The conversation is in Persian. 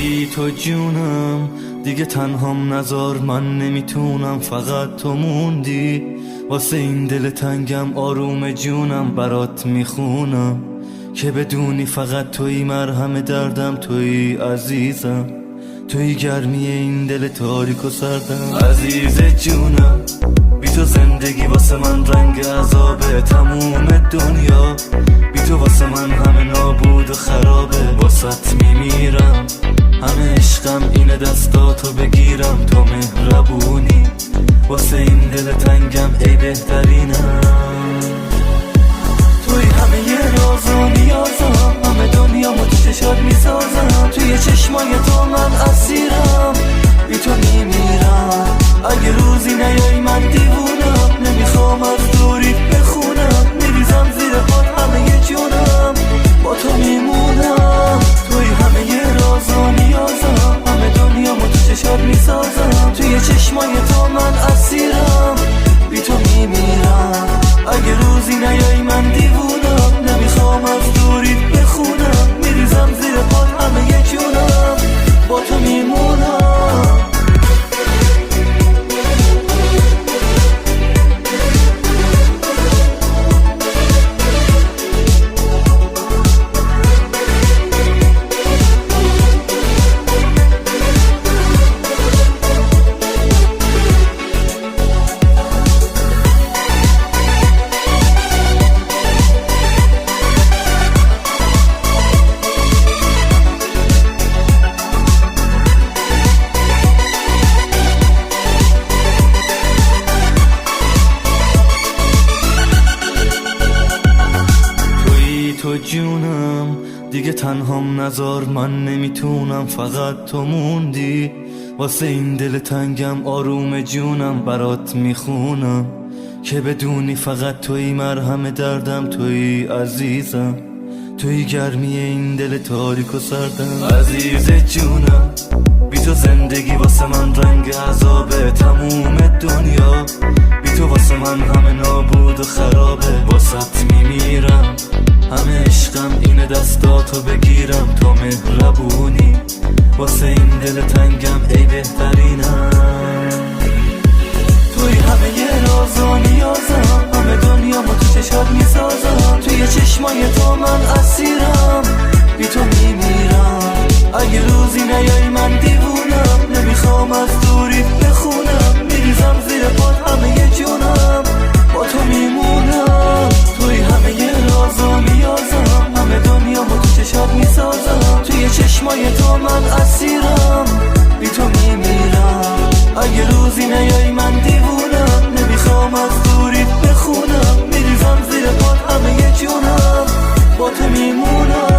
تو جونم، دیگه تنهام نذار، من نمیتونم، فقط تو موندی. واسه این دل تنگم آروم جونم برات میخونم، که بدونی فقط توی مرهم دردم، توی عزیزم، توی گرمی این دل تاریک و سردم. عزیز جونم، بی تو زندگی واسه من رنگ عذابه، تموم دنیا بی تو واسه من همه نابود و خرابه. واسط میمیرم، همه عشقم اینه دستاتو بگیرم، تو مهربونی واسه این دل تنگم ای بهترینم. توی همه یه راز و نیازم، همه دنیا تو چشات میسازم، توی چشمای تو من اسیرم، بی تو میمیرم. اگه روزی نیایی من دیوونم، نمیخوام از دوریت بخونم، میریزم زیر پات همه یه جونم، با تو میمونم. توی همه یه راز و نیازم، همه دنیا تو چشات میسازم، توی چشمای تو من اسیرم، بی تو میمیرم. اگه روزی نیایی من دیوونم، نمیخوام از دوریت بخونم، میریزم زیر پات همه یه جونم، با تو میمونم. تو جونم، دیگه تنهام نذار، من نمیتونم، فقط تو موندی. واسه این دل تنگم آروم جونم برات میخونم، که بدونی فقط توی مرهم دردم، توی عزیزم، توی گرمی این دل تاریک و سردم. عزیز جونم، بی تو زندگی واسه من رنگ عذابه، تموم دنیا بی تو واسه من همه نابود و خرابه. واسط میمیرم، همه عشقم اینه دستاتو بگیرم، تو مهربونی واسه این دل تنگم ای بهترینم. توی همه یه راز و نیازم، همه دنیا تو چشات میسازم، توی چشمای تو من اسیرم، بی تو میمیرم. اگه روزی نیایی من دیوونم، نمیخوام از دوریت بخونم، میریزم زیر پات همه یه جونم، با تو میمونم. توی همه یه راز و نیازم، همه دنیا تو چشات میسازم، توی چشمای تو من اسیرم، بی تو میمیرم. اگه روزی نیایی من دیوونم، نمیخوام از دوریت بخونم، میریزم زیر پات همه یه جونم، با تو میمونم.